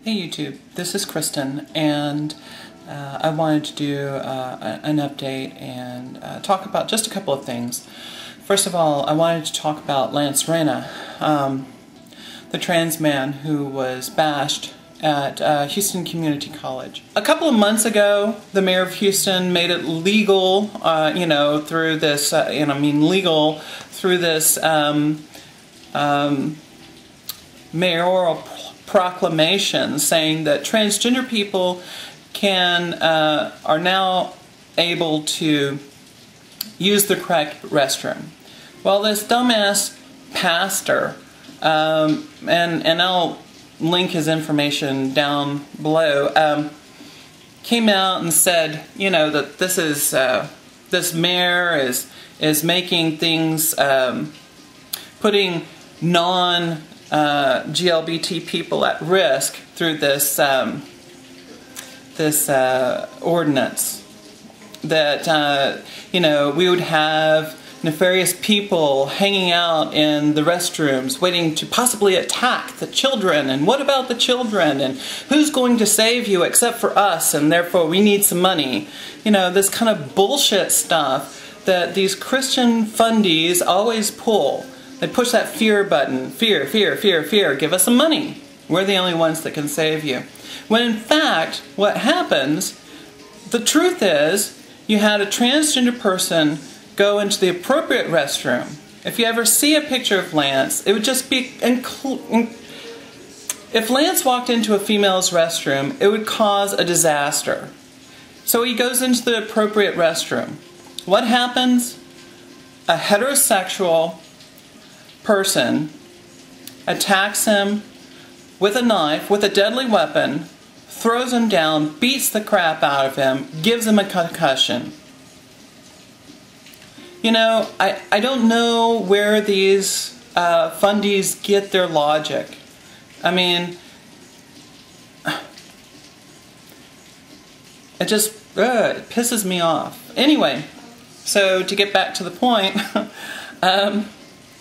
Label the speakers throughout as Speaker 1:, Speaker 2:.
Speaker 1: Hey YouTube, this is Kristen, and I wanted to do an update and talk about just a couple of things. First of all, I wanted to talk about Lance Reyna, the trans man who was bashed at Houston Community College. A couple of months ago, the mayor of Houston made it legal, through this, legal through this mayoral proclamation saying that transgender people are now able to use the correct restroom. Well, this dumbass pastor, and I'll link his information down below, came out and said, that this mayor is making things, putting GLBT people at risk through this ordinance. That we would have nefarious people hanging out in the restrooms waiting to possibly attack the children, and what about the children, and who's going to save you except for us, and therefore we need some money. This kind of bullshit stuff that these Christian fundies always pull. They push that fear button. Fear, fear, fear, fear. Give us some money. We're the only ones that can save you. When in fact, what happens, the truth is, you had a transgender person go into the appropriate restroom. If you ever see a picture of Lance, it would just be... If Lance walked into a female's restroom, it would cause a disaster. So he goes into the appropriate restroom. What happens? A heterosexual person attacks him with a knife, with a deadly weapon, throws him down, beats the crap out of him, gives him a concussion. I don't know where these fundies get their logic. I mean, it just it pisses me off. Anyway, so to get back to the point,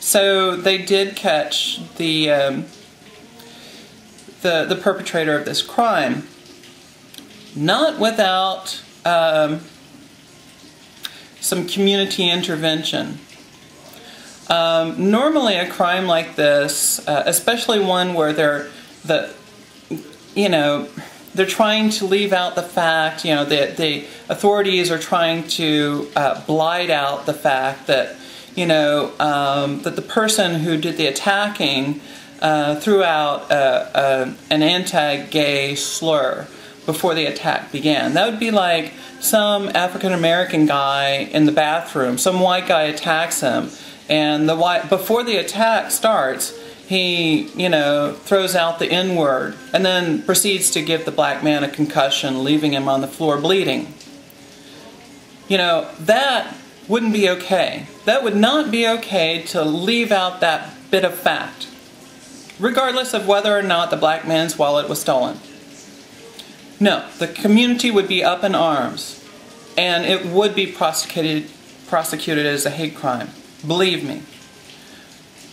Speaker 1: so they did catch the perpetrator of this crime, not without some community intervention. Normally, a crime like this, especially one where they're trying to leave out the fact, the authorities are trying to blot out the fact that that the person who did the attacking threw out an anti-gay slur before the attack began. That would be like some African-American guy in the bathroom, some white guy attacks him, and before the attack starts, he, throws out the N-word, and then proceeds to give the black man a concussion, leaving him on the floor bleeding. That wouldn't be okay. That would not be okay to leave out that bit of fact, regardless of whether or not the black man's wallet was stolen. No, the community would be up in arms, and it would be prosecuted as a hate crime. Believe me.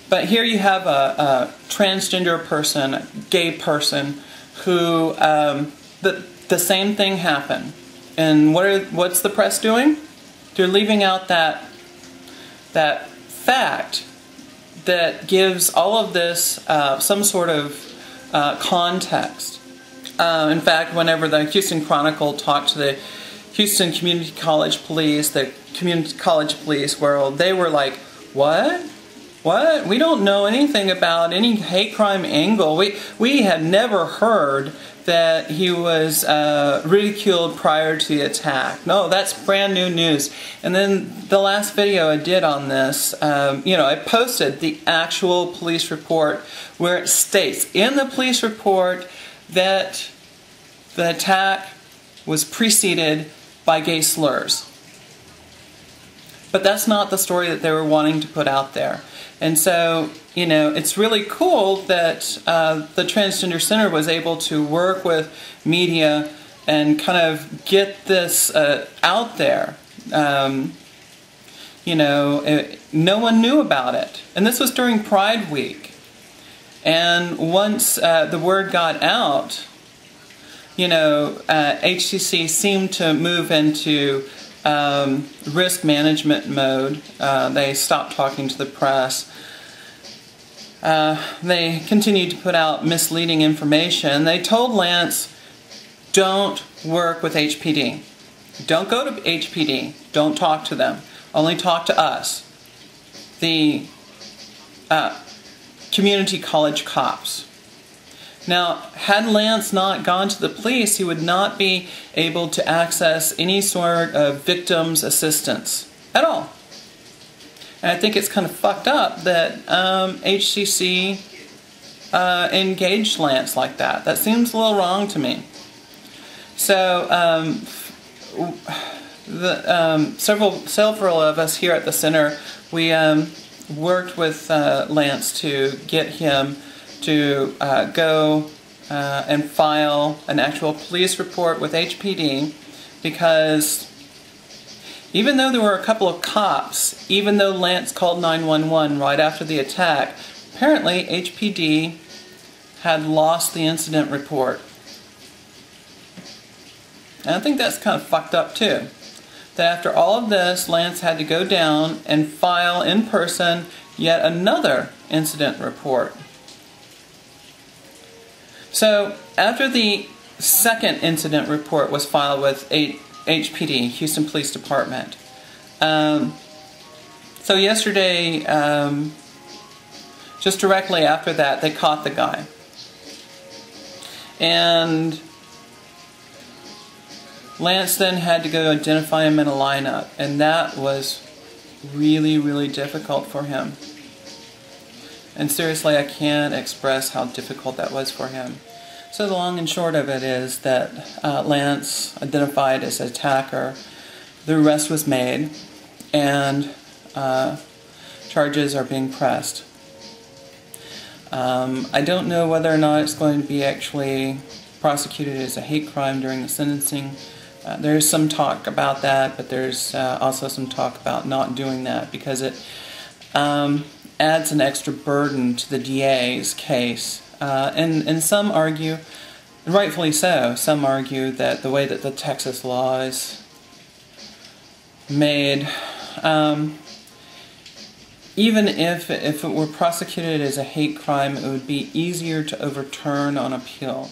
Speaker 1: But here you have a transgender person, a gay person, who the same thing happened. And what's the press doing? They're leaving out that fact that gives all of this some sort of context. In fact, whenever the Houston Chronicle talked to the Houston Community College Police, the Community College Police world, they were like, what? What? We don't know anything about any hate crime angle. We had never heard that he was ridiculed prior to the attack. No, that's brand new news. And then the last video I did on this, I posted the actual police report where it states in the police report that the attack was preceded by gay slurs. But that's not the story that they were wanting to put out there. And so, it's really cool that the Transgender Center was able to work with media and kind of get this out there. No one knew about it. And this was during Pride Week. And once the word got out, HCC seemed to move into risk management mode. They stopped talking to the press. They continued to put out misleading information. They told Lance, don't work with HPD. Don't go to HPD. Don't talk to them. Only talk to us, the community college cops. Now, had Lance not gone to the police, he would not be able to access any sort of victim's assistance at all. And I think it's kind of fucked up that HCC engaged Lance like that. That seems a little wrong to me. So, several of us here at the center, we worked with Lance to get him to go and file an actual police report with HPD, because even though there were a couple of cops, even though Lance called 911 right after the attack, apparently HPD had lost the incident report. And I think that's kind of fucked up too. That after all of this, Lance had to go down and file in person yet another incident report. So after the second incident report was filed with HPD, Houston Police Department, so yesterday, just directly after that, they caught the guy. And Lance then had to go identify him in a lineup, and that was really, really difficult for him. And seriously, I can't express how difficult that was for him. So the long and short of it is that Lance identified as an attacker, the arrest was made, and charges are being pressed. I don't know whether or not it's going to be actually prosecuted as a hate crime during the sentencing. There's some talk about that, but there's also some talk about not doing that because it adds an extra burden to the DA's case. And some argue, rightfully so, some argue that the way that the Texas law is made, even if it were prosecuted as a hate crime, it would be easier to overturn on appeal.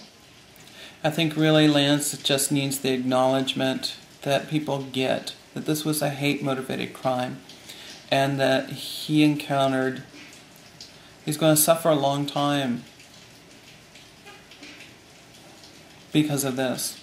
Speaker 1: I think really Lance just needs the acknowledgement that people get that this was a hate-motivated crime and that he's going to suffer a long time because of this.